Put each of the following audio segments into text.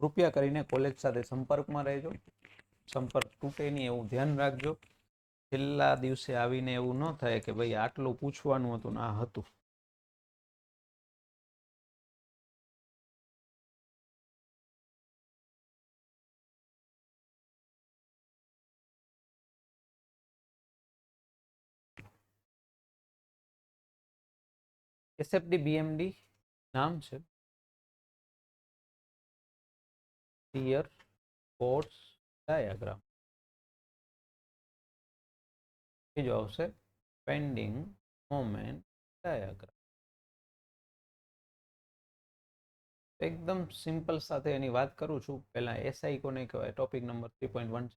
કૃપયા કરીને કોલેજ સાથે સંપર્કમાં રહેજો, સંપર્ક તૂટે નહીં એવું ધ્યાન રાખજો. છેલ્લા દિવસે આવીને એવું ન થાય કે ભાઈ આટલું પૂછવાનું હતું ને આ હતું. એસએફડી બીએમડી નામ છે, શીયર ફોર્સ ડાયાગ્રામ. બીજો આવશે બેન્ડિંગ મોમેન્ટ ડાયાગ્રામ. એકદમ સિમ્પલ સાથે એની વાત કરું છું. પહેલા એસઆઈ કોને કહેવાય, ટોપિક નંબર 3.1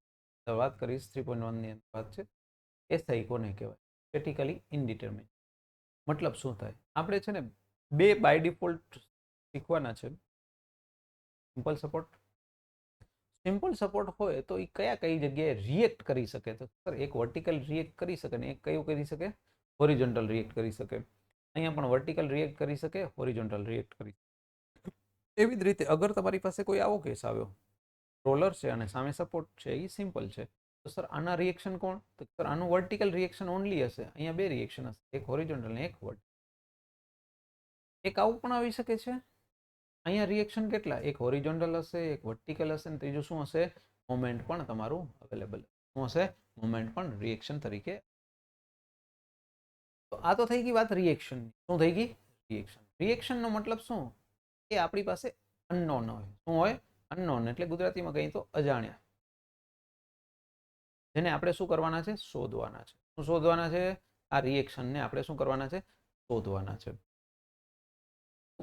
વાત કરીશ. 3.1 ની વાત છે એસઆઈ કોને કહેવાય, સ્ટેટિકલી ઇનડિટરમિનેટ. મતલબ શું થાય, આપણે છે ને બે બાય ડિફોલ્ટ શીખવાના છે. સિમ્પલ સપોર્ટ, સિમ્પલ સપોર્ટ હોય તો એ કઈ જગ્યાએ રિએક્ટ કરી શકે, તો સર એક વર્ટિકલ રિએક્ટ કરી શકે ને એક કયું કરી શકે, હોરિઝોન્ટલ રિએક્ટ કરી શકે. અહીંયા પણ વર્ટિકલ રિએક્ટ કરી શકે, હોરિઝોન્ટલ રિએક્ટ કરી શકે. એવી જ રીતે અગર તમારી પાસે કોઈ આવો કેસ આવ્યો, રોલર છે અને સામે સપોર્ટ છે, એ સિમ્પલ છે, તો સર આના રિએક્શન કોણ, તો સર આનું વર્ટિકલ રિએક્શન ઓનલી હશે. અહીંયા બે રિએક્શન હશે, એક હોરિઝોન્ટલ ને એક વર્ટિકલ. એક આવું પણ આવી શકે છે, અહીંયા રિએક્શન કેટલા, એક હોરિઝોન્ટલ હશે, એક વર્ટિકલ હશે, અને ત્રીજું શું હશે, મોમેન્ટ પણ તમારું અવેલેબલ. શું હશે, મોમેન્ટ પણ રિએક્શન તરીકે. તો આ તો થઈ ગઈ વાત રિએક્શન. શું થઈ ગઈ, રિએક્શન. રિએક્શનનો મતલબ શું, એ આપણી પાસે અનનોન હોય. શું હોય, અનનોન એટલે ગુજરાતીમાં કહીએ તો અજાણ્યા, જેને આપણે શું કરવાના છે, શોધવાના છે. શું શોધવાના છે, આ રિએક્શનને આપણે શું કરવાના છે, શોધવાના છે.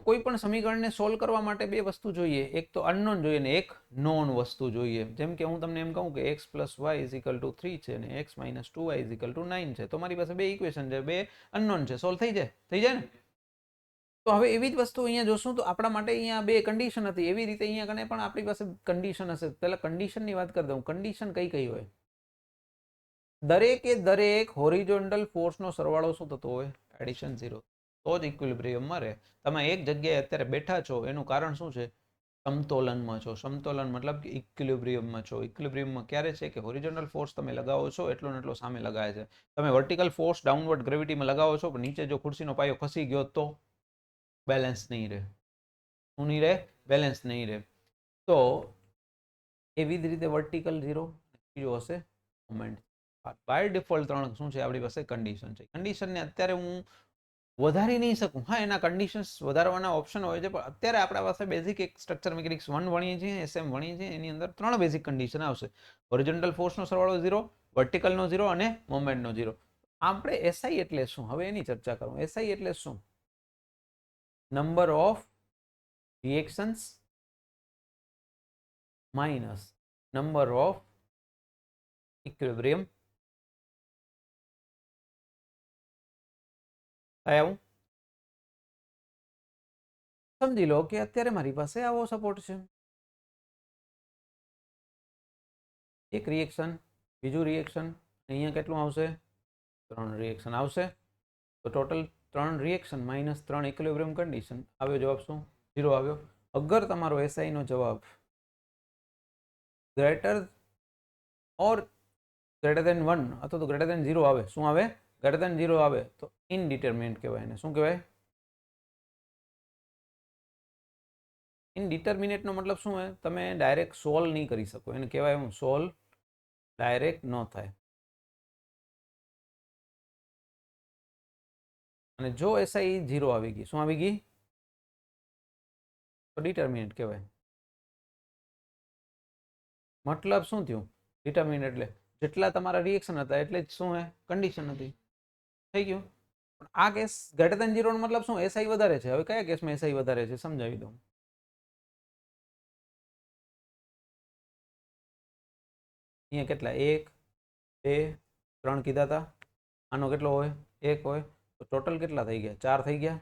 કોઈ પણ સમીકરણને સોલ્વ કરવા માટે બે વસ્તુ જોઈએ, એક તો અનનોન જોઈએ ને એક નોન વસ્તુ જોઈએ. જેમ કે હું તમને એમ કહું કે x + y = 3 છે અને x - 2y = 9 છે, તો મારી પાસે બે ઇક્વેશન છે, બે અનનોન છે, સોલ્વ થઈ જાય ને. તો હવે એવી જ વસ્તુ અહીંયા જોશું તો આપણા માટે અહીંયા બે કન્ડિશન હતી, એવી રીતે અહીંયા કને પણ આપણી પાસે કન્ડિશન હશે. પહેલા કન્ડિશનની વાત કરી દઉં. કન્ડિશન કઈ કઈ હોય, દરેકે દરેક હોરિઝોન્ટલ ફોર્સનો સરવાળો શું થતો હોય, એડિશન 0, તો જ ઇક્વિલિબ્રિયમમાં રહે. તમે એક જગ્યાએ અત્યારે બેઠા છો એનું કારણ શું છે, સમતોલનમાં છો. સમતોલન મતલબ કે ઇક્વિલિબ્રિયમમાં છો. ઇક્વિલિબ્રિયમમાં ક્યારે છે કે હોરિઝોન્ટલ ફોર્સ તમે લગાવો છો એટલો ને એટલો સામે લગાવે છે. તમે વર્ટિકલ ફોર્સ ડાઉનવર્ડ ગ્રેવિટીમાં લગાવો છો, પણ નીચે જો ખુરશીનો પાયો ખસી ગયો તો બેલેન્સ નહીં રહે. શું નહીં રહે, બેલેન્સ નહીં રહે. તો એવી જ રીતે વર્ટિકલ 0, બીજો હશે મોમેન્ટ. બાય ડિફોલ્ટ ત્રણ શું છે આપણી પાસે, કન્ડિશન છે. કન્ડિશનને અત્યારે હું વધારી નહીં શકું. હા, એના કન્ડિશન્સ વધારવાના ઓપ્શન હોય છે, પણ અત્યારે આપણા પાસે બેઝિક એક સ્ટ્રક્ચર મિકેનિક્સ 1 ભણીએ છીએ, SM ભણીએ છીએ, એની અંદર ત્રણ બેઝિક કન્ડિશન આવશે. હોરિઝોન્ટલ ફોર્સનો સરવાળો 0, વર્ટિકલનો 0 અને મોમેન્ટનો 0. આપણે એસઆઈ એટલે શું, હવે એની ચર્ચા કરું. એસઆઈ એટલે શું, number of reactions minus number of equilibrium. આવું સમજી લો કે અત્યારે મારી પાસે આવો સપોર્ટ છે, એક રિએક્શન, બીજું રિએક્શન, અહીંયા કેટલું આવશે, 3 રિએક્શન આવશે. તો total 3 reaction minus 3 equilibrium condition. આવ્યો જવાબ શું, 0 આવ્યો. અગર તમારો એસઆઈ નો જવાબ ગ્રેટર ઓર ગ્રેટર દેન 1 અથવા તો ગ્રેટર દેન 0 આવે, શું આવે, ગ્રેટર દેન 0 આવે, તો ઇનડિટરમિનેટ કહેવાય. એને શું કહેવાય, ઇનડિટરમિનેટનો મતલબ શું હોય, તમે ડાયરેક્ટ સોલ્વ નહીં કરી શકો, એને કહેવાય હું સોલ્વ ડાયરેક્ટ ન થાય. અને જો એસઆઈ 0 આવી ગઈ, શું આવી ગઈ, તો ડિટરમિનેટ કહેવાય. મતલબ શું થયું, ડિટરમિનેટ એટલે જેટલા તમારા રિએક્શન હતા એટલે જ શું હે, કન્ડિશન હતી, થઈ ગયું. પણ આ કેસ ગ્રેટર દેન 0 નો મતલબ શું, એસઆઈ વધારે છે. હવે કયા કેસમાં એસઆઈ વધારે છે સમજાવી દઉં. અહીંયા કેટલા, 1 2 3 કીધા હતા, આનો કેટલો હોય, 1 હોય, તો ટોટલ કેટલા થઈ ગયા, 4 થઈ ગયા.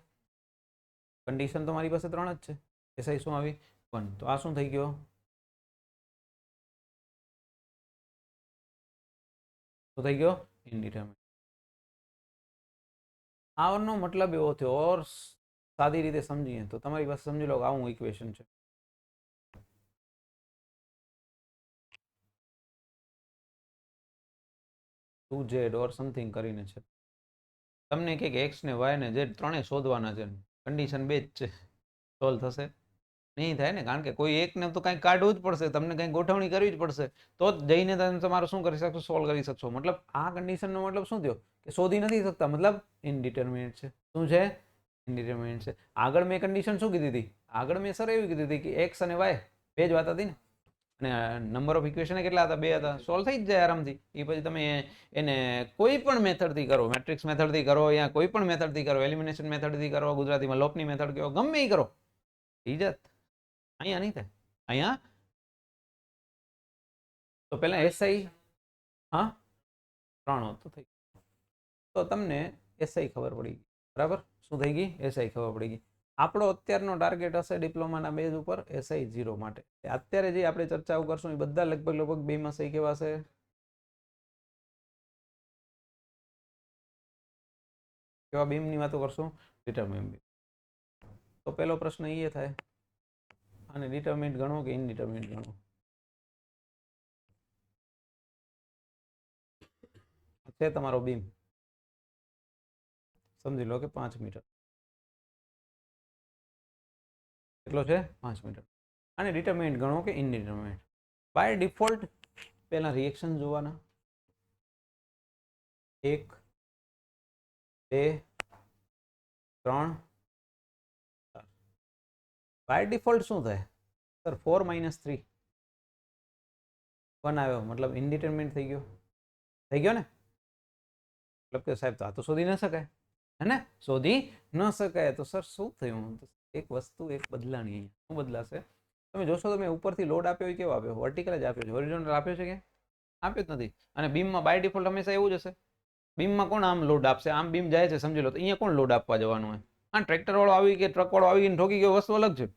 કન્ડિશન તો મારી પાસે 3 જ છે, એસઆઈ શું આવી, 1. તો આ શું થઈ ગયો, શું થઈ ગયો, ઇનડિટરમિનેટ. આનો મતલબ એવો થયો, ઓર સાદી રીતે સમજીએ તો તમારી પાસે સમજી લો કે આવું ઇક્વેશન છે. 2z ઓર સમથિંગ કરીને છે. તમને કે એક્સ ને વાય ને ઝેડ ત્રણેય શોધવાના છે, કન્ડિશન બે જ છે, સોલ્વ થશે નહીં થાય ને, કારણ કે કોઈ એકને તો કંઈક કાઢવું જ પડશે, તમને કંઈક ગોઠવણી કરવી જ પડશે, તો જ જઈને તમે તમારું શું કરી શકશો, સોલ્વ કરી શકશો. મતલબ આ કન્ડિશનનો મતલબ શું થયો કે શોધી નથી શકતા, મતલબ ઇનડિટર્મિનેટ છે. શું છે? ઇનડિટર્મિનેટ છે. આગળ મેં કન્ડિશન શું કીધી હતી? આગળ મેં સર એવી કીધી હતી કે એક્સ અને વાય બે જ વાત હતી ને, અને નંબર ઓફ ઇક્વેશન કેટલા હતા? બે હતા. સોલ્વ થઈ જ જાય આરામથી. એ પછી તમે એને કોઈ પણ મેથડથી કરો, મેટ્રિક્સ મેથડથી કરો, યા કોઈ પણ મેથડથી કરો, એલિમિનેશન મેથડથી કરો, ગુજરાતીમાં લોપની મેથડ કહો, ગમે એ કરો, એ જ. અહીંયા નહીં થાય. અહીંયા તો પહેલા એસઆઈ, હા 3 હોત તો થઈ, તો તમને એસઆઈ ખબર પડી ગઈ, બરાબર. શું થઈ ગઈ? એસઆઈ ખબર પડી ગઈ. આપણો અત્યારનો ટાર્ગેટ હશે ડિપ્લોમાના બેઝ ઉપર એસઆઈ 0 માટે. અત્યારે જે આપણે ચર્ચાઓ કરશું એ બધા લગભગ બેમાં સહી કેવા છે? કેવા બીમની વાતો કરશું? ડિટરમિનેન્ટ બીમ. તો પહેલો પ્રશ્ન એ થાય, અને ડિટરમિનેન્ટ ગણો કે ઇનડિટરમિનેન્ટ ગણો? છે તમારો બીમ, સમજી લો કે 5 મીટર. કેટલો છે? 5 મીટર. અને ડિટરમિનેન્ટ ગણો કે ઇનડિટરમિનેન્ટ? બાય ડિફોલ્ટ પહેલા રિએક્શન જોવાના, 1 2 3 4. બાય ડિફોલ્ટ શું થાય સર? 4 - 3 1 આવ્યો, મતલબ ઇનડિટરમિનેટ થઈ ગયો. થઈ ગયો ને? મતલબ કે સાહેબ તો આ તો શોધી ન શકાય, હે ને? શોધી ન શકાય તો સર શું થયું? એક વસ્તુ એક બદલાણી. શું બદલાશે? તમે જોશો તો મેં ઉપરથી લોડ આપ્યો એ કેવો આપ્યો? વર્ટિકલ જ આપ્યો છે. હોરિઝોન્ટલ આપ્યો છે કે આપ્યો જ નથી. અને બીમમાં બાય ડિફોલ્ટ હંમેશા એવું જ હશે. બીમમાં કોણ આમ લોડ આપશે? આમ બીમ જાય છે, સમજી લો. તો અહીંયા કોણ લોડ આપવા જવાનું હોય? હા, ટ્રેક્ટર વાળો આવી કે ટ્રક વાળો આવી ઠોકી ગયો, વસ્તુ અલગ છે.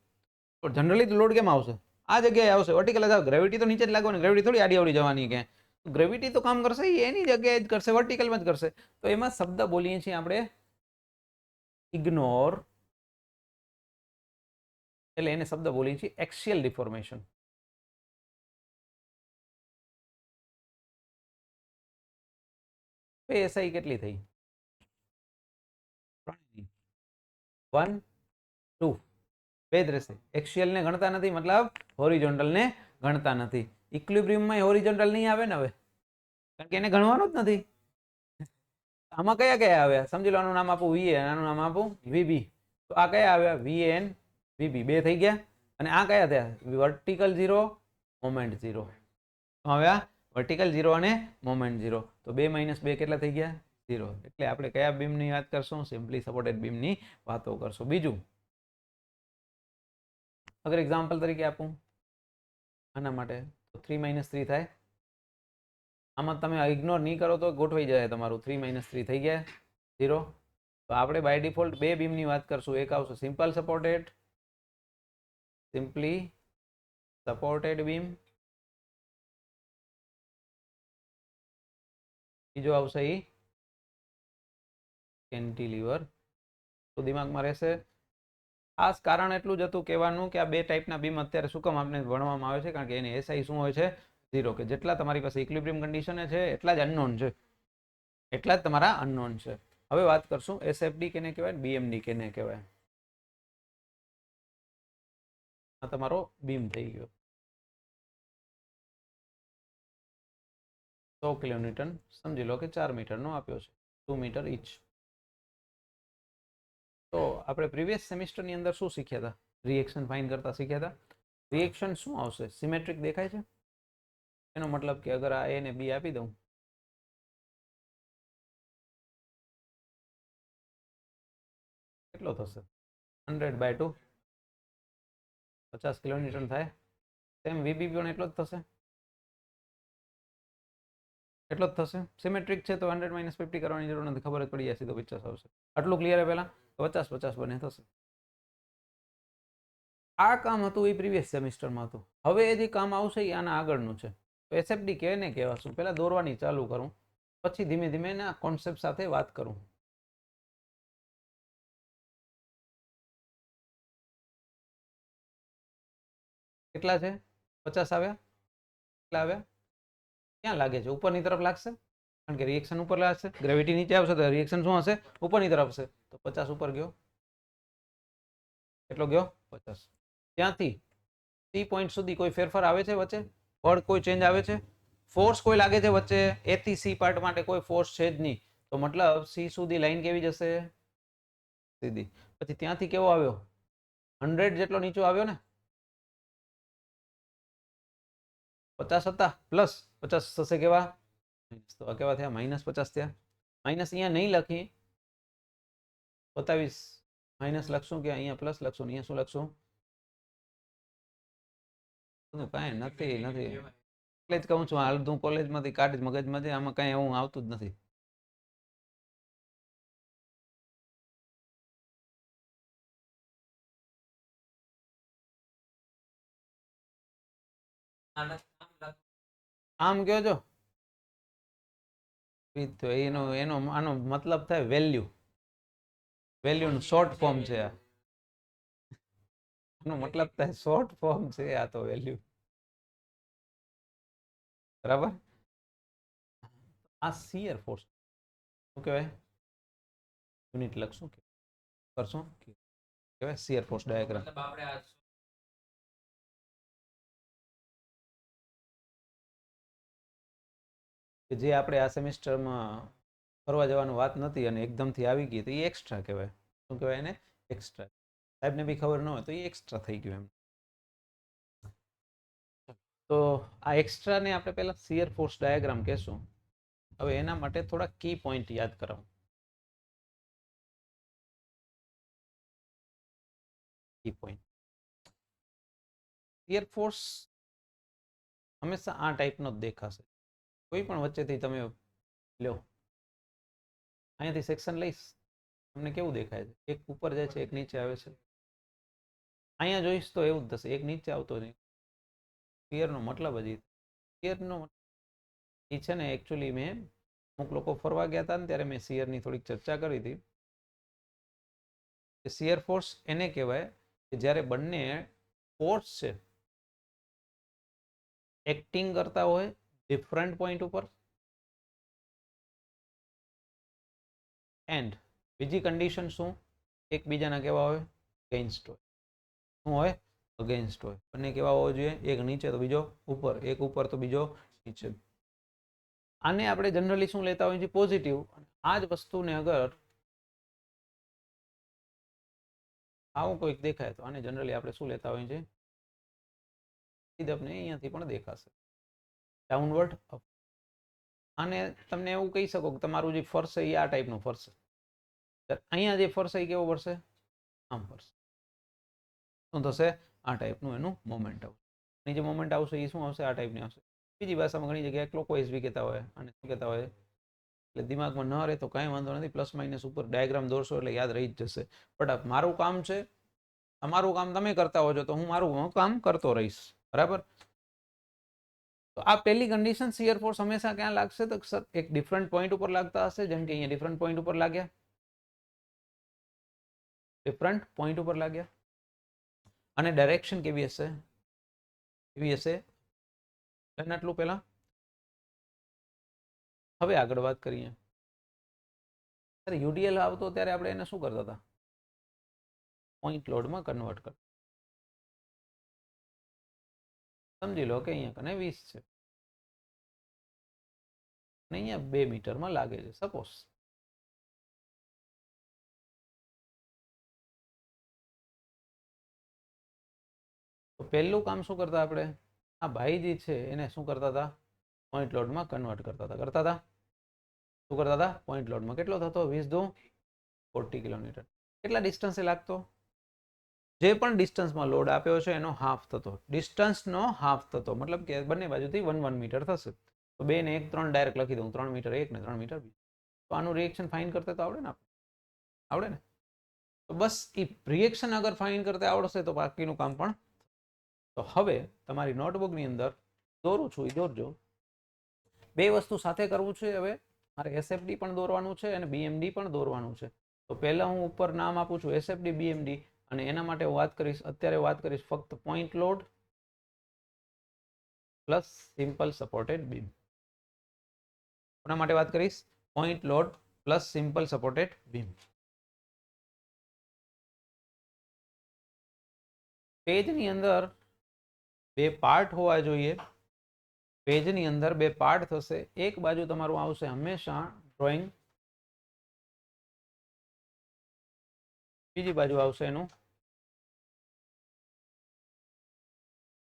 તો જનરલી લોડ કેમ આવશે? આ જગ્યાએ આવશે. વર્ટિકલ જ. ગ્રેવિટી તો નીચે જ લાગવાની, ગ્રેવિટી થોડી આડી આવડી જવાની કે. ગ્રેવિટી તો કામ કરશે એની જગ્યાએ જ કરશે, વર્ટિકલમાં જ કરશે. તો એમાં શબ્દ બોલીએ છીએ આપણે ઇગ્નોર, એટલે એને શબ્દ બોલીએ છીએ એક્સિયલ ડિફોર્મેશન. એસઆઈ કેટલી થઈ? 1 2 બે જ રહેશે. એક્સિયલ ને ગણતા નથી, મતલબ હોરિઝોન્ટલ ને ગણતા નથી. ઇક્વિલિબ્રિયમમાં હોરિઝોન્ટલ નહીં આવે ને હવે, કારણ કે એને ગણવાનું જ નથી. આમાં કયા કયા આવ્યા? સમજી લો, આનું નામ આપું વીએ, આનું નામ આપું વીબી. તો આ કયા આવ્યા? વીએન વીબી, બે થઈ ગયા. અને આ કયા થયા? Vertical 0, moment 0. આવ્યા વર્ટિકલ 0 અને મોમેન્ટ 0. તો 2 - 2 કેટલા થઈ ગયા? 0. એટલે આપણે કયા બીમની વાત કરશું? સિમ્પલી સપોર્ટેડ બીમની વાતો કરશું. બીજું, અગર એક્ઝામ્પલ તરીકે આપું આના માટે, તો 3 - 3 થાય. આમાં તમે ઇગ્નોર નહીં કરો તો ગોઠવાઈ જાય તમારું. 3 - 3 થઈ ગયા 0. તો આપણે બાય ડિફોલ્ટ બે બીમની વાત કરશું. એક આવશે simple supported, simply supported beam. બીજો આવશે એ કેન્ટિલીવર. તો દિમાગમાં રહેશે. ખાસ કારણ એટલું જ હતું કહેવાનું કે આ બે ટાઈપના બીમ અત્યારે શું કામ આપણે ભણવામાં આવે છે? કારણ કે એની એસઆઈ શું હોય છે? 0. કે જેટલા તમારી પાસે ઇક્વિલિબ્રિયમ કન્ડિશન છે એટલા જ અનનોન છે, એટલા જ તમારા અનનોન છે. હવે વાત કરશું એસએફડી કેને કહેવાય, બીએમડી કેને કહેવાય. આ તમારો બીમ થઈ ગયો. 100 કિલોન્યુટન, સમજી લો કે 4 મીટરનો આપ્યો છે, 2 મીટર ઈચ. તો આપણે પ્રીવિયસ સેમિસ્ટરની અંદર શું શીખ્યા હતા? રિએક્શન ફાઇન કરતા શીખ્યા હતા. રિએક્શન શું આવશે? સિમેટ્રિક દેખાય છે? એનો મતલબ કે અગર આ એ ને બી આપી દઉં, કેટલો થશે? 100/2, 50 કિલોન્યુટન થાય. સેમ વીબી પણ એટલો જ થશે, એટલો જ થશે. સિમેટ્રિક છે તો 100 - 50 કરવાની જરૂર નથી, ખબર જ પડી જશે તો 50 આવશે. આટલું ક્લિયર પહેલા 50 50 બને થશે. આ કામ હતું એ પ્રીવિયસ સેમિસ્ટરમાં હતું. હવે એ જે કામ આવશે એ આના આગળનું છે. તો એસએફડી કેને કહેવાશું? પહેલા દોરવાની ચાલુ કરું, પછી ધીમે ધીમે એના કોન્સેપ્ટ સાથે વાત કરું. કેટલા છે? 50 આવ્યા? કેટલા આવ્યા? ક્યાં લાગે છે? ઉપરની તરફ લાગશે? કારણ કે રિએક્શન ઉપર લાગશે, ગ્રેવિટી નીચે આવશે તો રિએક્શન શું હશે? ઉપરની તરફ હશે. તો 50 ઉપર ગયો. કેટલો ગયો? 50. ત્યાંથી સી પોઈન્ટ સુધી કોઈ ફેરફાર આવે છે વચ્ચે? બળ કોઈ ચેન્જ આવે છે? ફોર્સ કોઈ લાગે છે વચ્ચે? એ થી સી પાર્ટ માટે કોઈ ફોર્સ છે જ નહીં. તો મતલબ સી સુધી લાઈન કેવી જશે? સીધી. પછી ત્યાંથી કેવો આવ્યો? 100 જેટલો નીચો આવ્યો ને? 50 હતા પ્લસ 50 થશે કેવા? તો આ કેવા થયા? -50 થયા. માઇનસ અહીંયા નહીં લખી, બતાવીશ. માઇનસ લખશું કે અહીંયા પ્લસ લખશું? અહીંયા શું લખશું? કાંઈ નથી એટલે જ કહું છું, હાલ તું કોલેજમાંથી કાઢ મગજમાં છે, આમાં કાંઈ એવું આવતું જ નથી. આમ કયો છો તો એનો એનો આનો મતલબ થાય વેલ્યુ. વેલ્યુ નું શોર્ટ ફોર્મ છે આ. આનો મતલબ થાય શોર્ટ ફોર્મ છે આ તો વેલ્યુ. બરાબર. આ શિયર ફોર્સ શું કહેવાય? યુનિટ લખશું કે કરશું કહેવાય શિયર ફોર્સ ડાયાગ્રામ. કે જે આપણે આ સેમિસ્ટરમાં ફરવા જવાની વાત નથી અને એકદમથી આવી ગઈ તો એ એક્સ્ટ્રા કહેવાય. શું કહેવાય એને? એક્સ્ટ્રા. સાહેબને બી ખબર ન હોય તો એ એક્સ્ટ્રા થઈ ગયું એમ. તો આ એક્સ્ટ્રાને આપણે પહેલા શિયર ફોર્સ ડાયાગ્રામ કહેશું. હવે એના માટે થોડા કી પોઈન્ટ યાદ કરાવું. Key point. શિયર ફોર્સ હંમેશા આ ટાઈપનો જ દેખાશે. કોઈ પણ વચ્ચેથી તમે લો, અહીંયાથી સેક્શન લઈશ, તમને કેવું દેખાય છે? એક ઉપર જાય છે, એક નીચે આવે છે. અહીંયા જોઈશ તો એવું જ થશે, એક નીચે આવતો નહીં. શિયરનો મતલબ શિયરનો એ છે ને એકચ્યુઅલી મેં અમુક લોકો ફરવા ગયા હતા ને ત્યારે મેં શિયરની થોડીક ચર્ચા કરી હતી. શિયર ફોર્સ એને કહેવાય કે જ્યારે બંને ફોર્સ છે એક્ટિંગ કરતા હોય ડિફરન્ટ પોઈન્ટ ઉપર, એન્ડ બીજી કન્ડિશન શું? એકબીજાના કેવા હોય? અગેન્સ્ટ હોય. શું હોય? અગેન્સ્ટ હોય. બંને કેવા હોવા જોઈએ? એક નીચે તો બીજો ઉપર, એક ઉપર તો બીજો નીચે. આને આપણે જનરલી શું લેતા હોઈએ છીએ? પોઝિટિવ. આ જ વસ્તુને અગર આવું કોઈક દેખાય તો આને જનરલી આપણે શું લેતા હોઈએ છીએ? અહીંયાથી પણ દેખાશે ડાઉનવર્ડ અપ. આને તમને એવું કહી શકો કે તમારું જે ફરશે એ આ ટાઈપનું ફરશે. અહીંયા જે ફરશે એ કેવો ફરશે? આમ ફરશે. શું થશે? આ ટાઈપનું એનું મોમેન્ટ આવશે. નીચે મોમેન્ટ આવશે એ શું આવશે? આ ટાઈપની આવશે. બીજી ભાષામાં ઘણી જગ્યાએ ક્લોકવાઇઝ બી કહેતા હોય અને શું કહેતા હોય, એટલે દિમાગમાં ન રહે તો કાંઈ વાંધો નથી, પ્લસ માઇનસ ઉપર ડાયાગ્રામ દોરશો એટલે યાદ રહી જ જશે. બટ મારું કામ છે, તમારું કામ તમે કરતા હો છો તો હું મારું કામ કરતો રહીશ. બરાબર. તો આ પહેલી કન્ડિશન, શિયર ફોર્સ હંમેશા ક્યાં લાગશે? તો સર એક ડિફરન્ટ પોઈન્ટ ઉપર લાગતા હશે. જેમ કે અહીંયા ડિફરન્ટ પોઈન્ટ ઉપર લાગ્યા, ડિફરન્ટ પોઈન્ટ ઉપર લાગ્યા. અને ડાયરેક્શન કેવી હશે? કેવી હશે? આટલું પહેલા. હવે આગળ વાત કરીએ. ત્યારે યુડીએલ આવતો ત્યારે આપણે એને શું કરતા હતા? પોઈન્ટ લોડમાં કન્વર્ટ કરતા. સમજી લો કે અહીંયા કને 20 છે અને અહીંયા 2 મીટરમાં લાગે છે સપોઝ. તો પહેલું કામ શું કરતા આપણે? આ ભાઈજી છે એને શું કરતા હતા? પોઈન્ટ લોડમાં કન્વર્ટ કરતા હતા. શું કરતા હતા? પોઈન્ટ લોડમાં. કેટલો થતો? 20 દુ 40 કિલોમીટર. કેટલા ડિસ્ટન્સે લાગતો? જે પણ ડિસ્ટન્સમાં લોડ આપ્યો છે એનો હાફ થતો. ડિસ્ટન્સનો હાફ થતો મતલબ કે બંને બાજુથી 1 મીટર થશે. તો 2 ને 1 3 ડાયરેક્ટ લખી દઉં. 3 મીટર 1 ને 3 મીટર 2. તો આનું રિએક્શન ફાઇન કરતા તો આવડે ને? આવડે ને? તો બસ એ રિએક્શન અગર ફાઇન કરતા આવડશે તો બાકીનું કામ પણ. તો હવે તમારી નોટબુકની અંદર દોરું છું, એ દોરજો. 2 વસ્તુ સાથે કરવું છે. હવે મારે એસએફડી પણ દોરવાનું છે અને બીએમડી પણ દોરવાનું છે. તો પહેલા હું ઉપર નામ આપું છું એસએફડી બીએમડી, અને એના માટે અત્યારે વાત કરીશ ફક્ત point load plus simple supported beam. કોના માટે વાત કરીશ? Point load plus simple supported beam. પેજની અંદર બે પાર્ટ હોવા જોઈએ. પેજની અંદર બે પાર્ટ થશે. એક બાજુ તમારું આવશે હંમેશા ડ્રોઈંગ, બીજી બાજુ આવશે એનું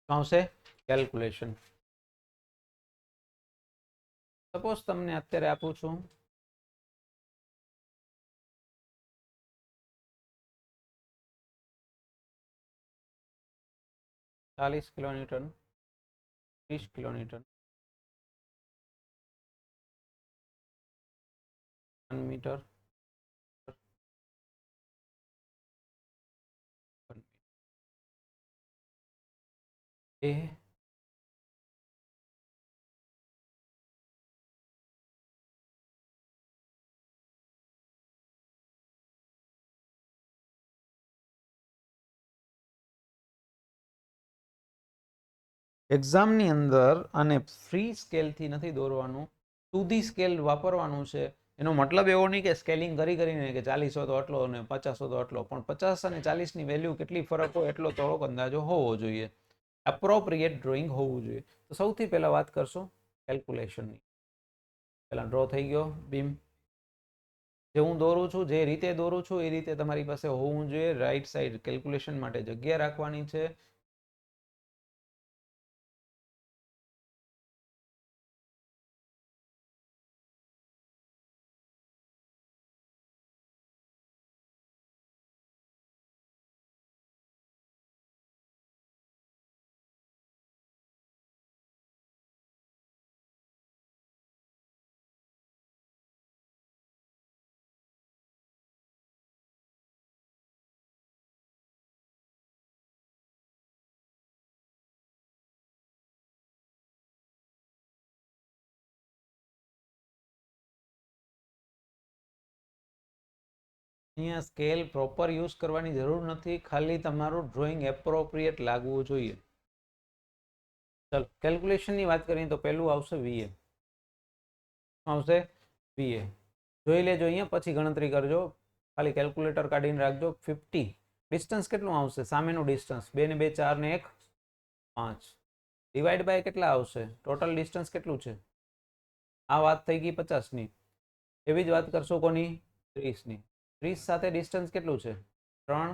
આવશે કેલ્ક્યુલેશન. સપોઝ તમને અત્યારે આપું છું 40 કિલોન્યુટન, 30 કિલોન્યુટન, 1 મીટર, એ એક્ઝામની અંદર આને ફ્રી સ્કેલથી નથી દોરવાનું, 2D સ્કેલ વાપરવાનું છે. એનો મતલબ એવો નહીં કે સ્કેલિંગ કરીને કે 40 હોય તો આટલો અને 50 હોય તો આટલો, પણ 50 અને 40ની વેલ્યુ કેટલી ફરક હોય એટલો થોડોક અંદાજો હોવો જોઈએ. એપ્રોપ્રિએટ ડ્રોઈંગ હોવું જોઈએ. તો સૌથી પહેલાં વાત કરશું કેલ્ક્યુલેશનની. પહેલાં ડ્રો થઈ ગયો બીમ. જે હું દોરું છું, જે રીતે દોરું છું એ રીતે તમારી પાસે હોવું જોઈએ. રાઈટ સાઈડ કેલ્ક્યુલેશન માટે જગ્યા રાખવાની છે. અહીંયા સ્કેલ પ્રોપર યુઝ કરવાની જરૂર નથી, ખાલી તમારું ડ્રોઈંગ એપ્રોપ્રિએટ લાગવું જોઈએ. ચાલો કેલ્ક્યુલેશનની વાત કરીએ તો પહેલું આવશે વીએ. આવશે વીએ. જોઈ લેજો અહીંયા, પછી ગણતરી કરજો. ખાલી કેલ્ક્યુલેટર કાઢીને રાખજો. 50 ડિસ્ટન્સ કેટલું આવશે? સામેનું ડિસ્ટન્સ 2 ને 2 4 ને 1 5 ડિવાઈડ બાય કેટલા આવશે? ટોટલ ડિસ્ટન્સ કેટલું છે? આ વાત થઈ ગઈ 50ની. એવી જ વાત કરશો કોની? 30ની. 30 સાથે ડિસ્ટન્સ કેટલું છે? 3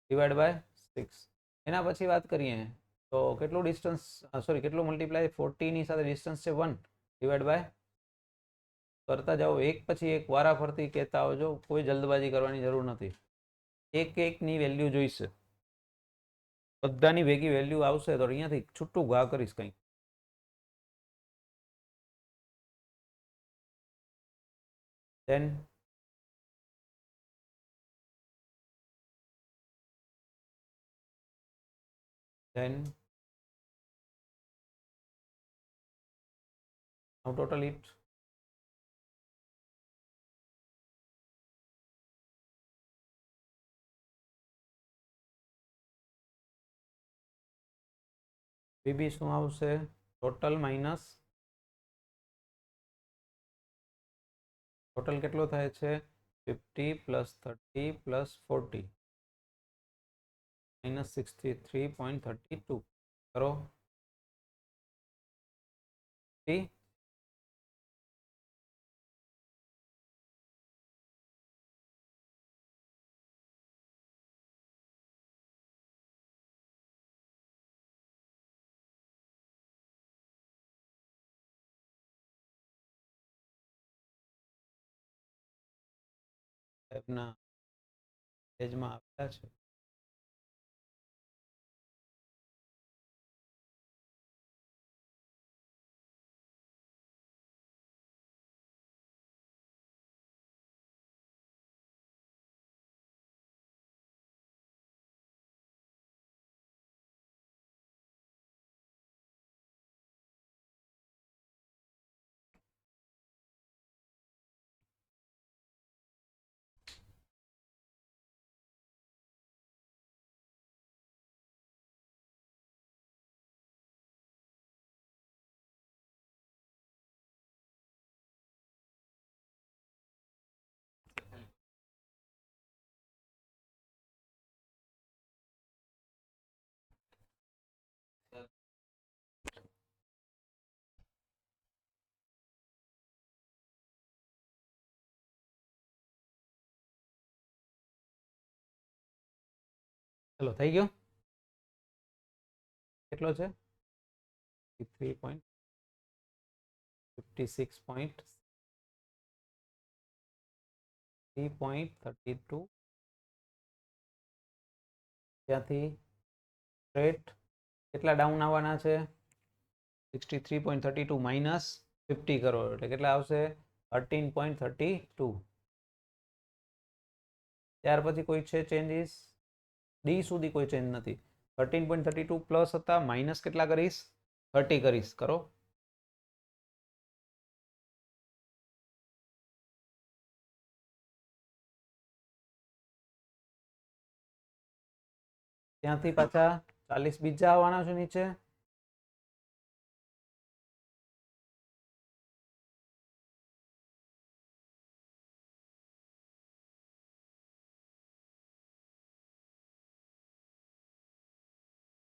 ડિવાઈડ બાય 6. એના પછી વાત કરીએ તો કેટલું ડિસ્ટન્સ, સોરી કેટલું મલ્ટીપ્લાય? 40ની સાથે ડિસ્ટન્સ છે 1 ડિવાઈડ બાય, કરતા જાઓ એક પછી એક, વારાફરતી કહેતા આવજો, કોઈ જલ્દબાજી કરવાની જરૂર નથી. એક એકની વેલ્યુ જોઈશે, બધાની ભેગી વેલ્યુ આવશે તો અહીંયાથી છૂટું ઘા કરીશ કંઈક. then now total it. BB શું આવશે? ટોટલ માઇનસ ટોટલ કેટલો થાય છે? 50 પ્લસ 30 પ્લસ 40 માઇનસ 63.32 કરો. ના પેજમાં આપેલા છે. ચલો થઈ ગયો. કેટલો છે? 3.32. ત્યાંથી સ્ટ્રેટ કેટલા ડાઉન આવવાના છે? 63.32 માઇનસ 50 કરો એટલે કેટલા આવશે? 13.32. ત્યાર પછી કોઈ છે ચેન્જીસ? ડી સુધી કોઈ ચેન્જ નથી. 13.32 પ્લસ હતા, માઇનસ કેટલા કરીશ? 30 કરીશ. કરો. ત્યાંથી પાછા 40 બીજા આવવાના છે નીચે.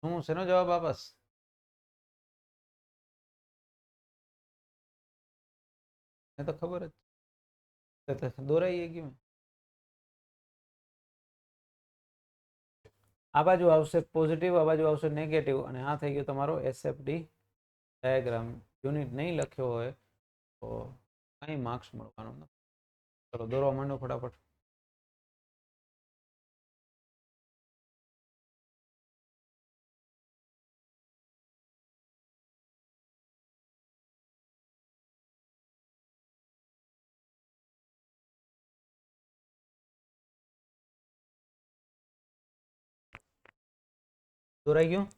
શું શેનો જવાબ આપસ? એ તો ખબર જ દોરાઈ ગયું. આ બાજુ આવશે પોઝિટિવ, આ બાજુ આવશે નેગેટિવ, અને આ થઈ ગયો તમારો એસએફડી ડાયાગ્રામ. યુનિટ નહીં લખ્યો હોય તો કઈ માર્ક્સ મળવાનો નથી. ચલો દોરવા માંડો ફટાફટ. દોરાઈ ગયું?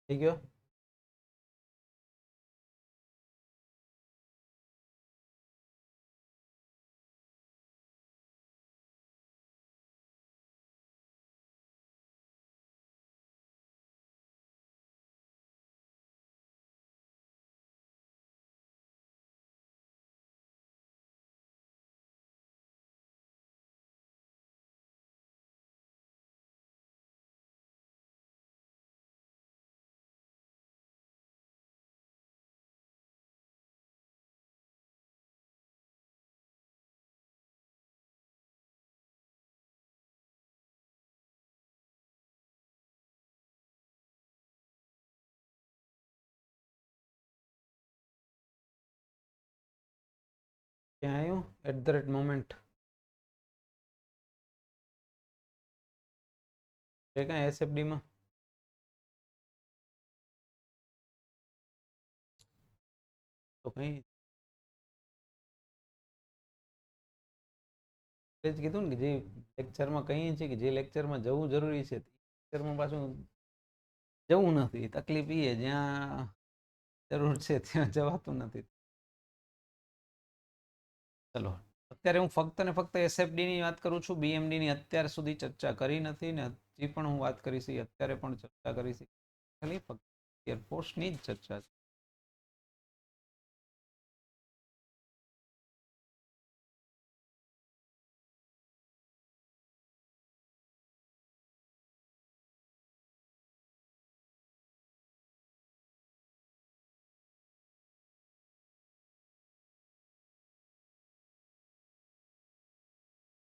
થઈ ગયો? ક્યાં આવ્યું? @moment છે કાંઈ એસએફડી માં? તો કઈ જ કીધું ને કે જે લેક્ચરમાં કહીએ છીએ કે જે લેક્ચરમાં જવું જરૂરી છે લેક્ચરમાં પાછું જવું નથી. તકલીફ એ જ્યાં જરૂર છે ત્યાં જવાતું નથી. ચલો અત્યારે હું ફક્ત ને ફક્ત એસએફડી ની વાત કરું છું. બીએમડી ની અત્યાર સુધી ચર્ચા કરી નથી ને હજી પણ હું વાત કરીશ, અત્યારે પણ ચર્ચા કરીશ. ખાલી ફક્ત એરફોર્સની જ ચર્ચા છે.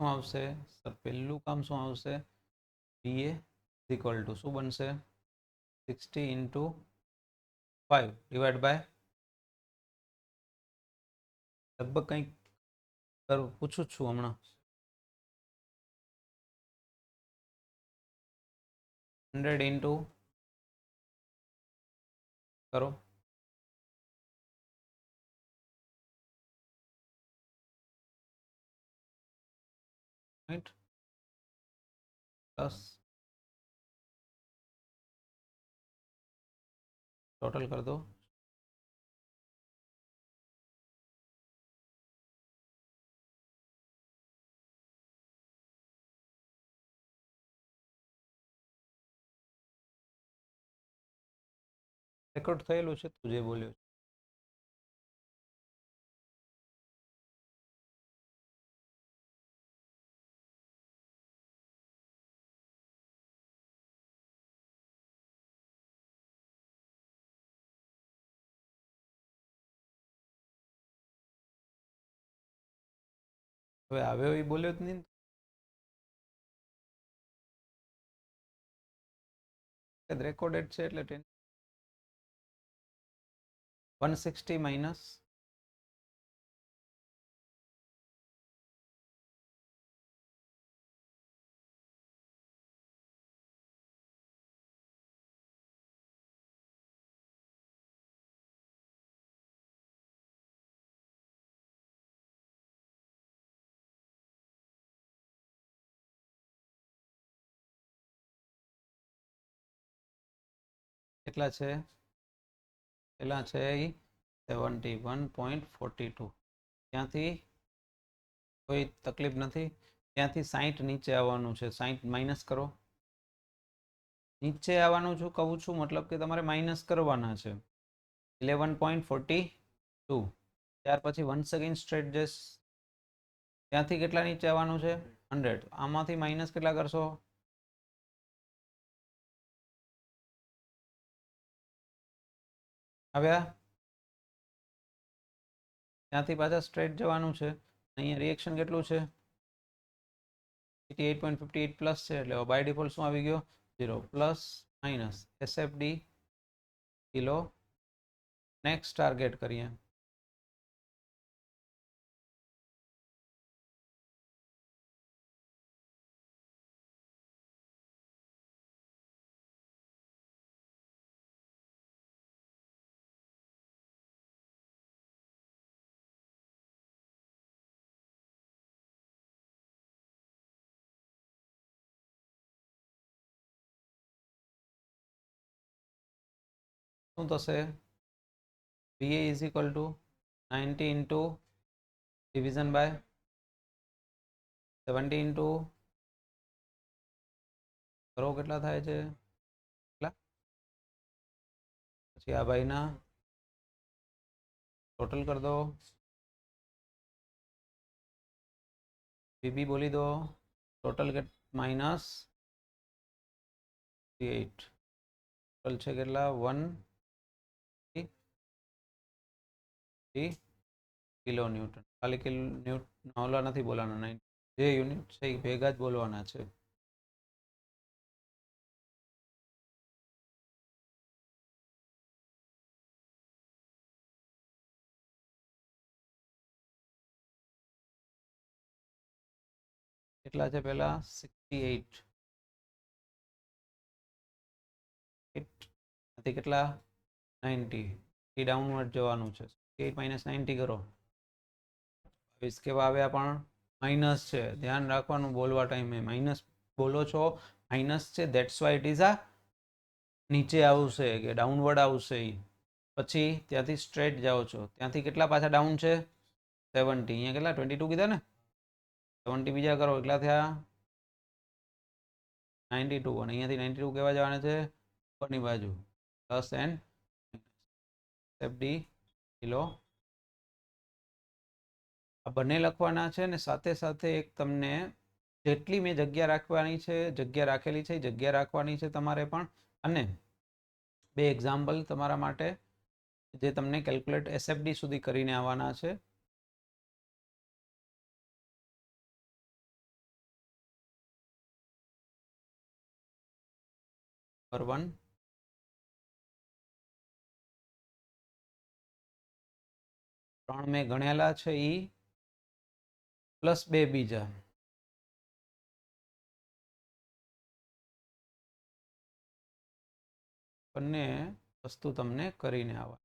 શું આવશે સર? પહેલું કામ શું આવશે? BA ઇક્વલ ટુ શું બનશે? 60 ઇન્ટુ 5 ડિવાઈડ બાય લગભગ કંઈક પૂછું છું હમણાં 100 ઇન્ટુ કરો રાઈટ પ્લસ ટોટલ कर दो રેકોર્ડ થયેલું છે તું જે બોલ્યો છે. હવે આવ્યો એ બોલ્યો જ નહીં રેકોર્ડેડ છે એટલે 160 માઇનસ કેટલા છે? પેલા છે એ 71.42. ત્યાંથી કોઈ તકલીફ નથી. ત્યાંથી 60 નીચે આવવાનું છે. 60 માઇનસ કરો. નીચે આવવાનું છું કહું છું મતલબ કે તમારે માઇનસ કરવાના છે. 11.42. ત્યાર પછી વન્સ અગેન સ્ટ્રેટ જશ ત્યાંથી કેટલા નીચે આવવાનું છે? 100. આમાંથી માઇનસ કેટલા કરશો? આવ્યા? ત્યાંથી પાછા સ્ટ્રેટ જવાનું છે. અહીંયા રિએક્શન કેટલું છે? 88.58 પ્લસ છે એટલે બાય ડિફોલ્ટ શું આવી ગયો? 0 પ્લસ માઇનસ SFD કિલો. નેક્સ્ટ ટાર્ગેટ કરીએ. શું થશે? BA is equal to 90 into division by 70 into કરો કેટલા થાય છે? કેટલા? પછી આ ભાઈના ટોટલ કરી દો. BB બોલી દો. ટોટલ કે માઇનસ 8 ટોટલ છે કેટલા? 1 કિલો ન્યૂટન. ખાલી કિલો ન્યૂટન ઓલા નથી બોલવાના. 9 જે યુનિટ છે એ ભેગા જ બોલવાના છે. કેટલા છે પહેલા? 68. કેટલા? 90. એ ડાઉનવર્ડ જવાનું છે. 8 માઇનસ 90 કરો. 22 કેવા આવ્યા? પણ માઇનસ છે. ધ્યાન રાખવાનું બોલવા ટાઈમે માઇનસ બોલો છો. માઇનસ છે દેટ્સ વાય ઇટ ઇઝ આ નીચે આવશે કે ડાઉનવર્ડ આવશે. પછી ત્યાંથી સ્ટ્રેટ જાઓ છો. ત્યાંથી કેટલા પાછા ડાઉન છે? 70. અહીંયા કેટલા? 22 કીધા ને? 70 બીજા કરો એટલા થયા 92. અને અહીંયાથી 92 કેવા જવાના છે? ઉપરની બાજુ પ્લસ એન્ડ FD કિલો. આ બંને લખવાના છે ને સાથે સાથે એક તમને જેટલી મેં જગ્યા રાખવાની છે જગ્યા રાખેલી છે જગ્યા રાખવાની છે તમારે પણ. અને બે એક્ઝામ્પલ તમારા માટે જે તમને કેલ્ક્યુલેટ SFD સુધી કરીને આવવાના છે. નંબર 1 3 મેં ગણેલા છે ઈ પ્લસ 2 બીજા બંને વસ્તુ તમને કરીને આવવા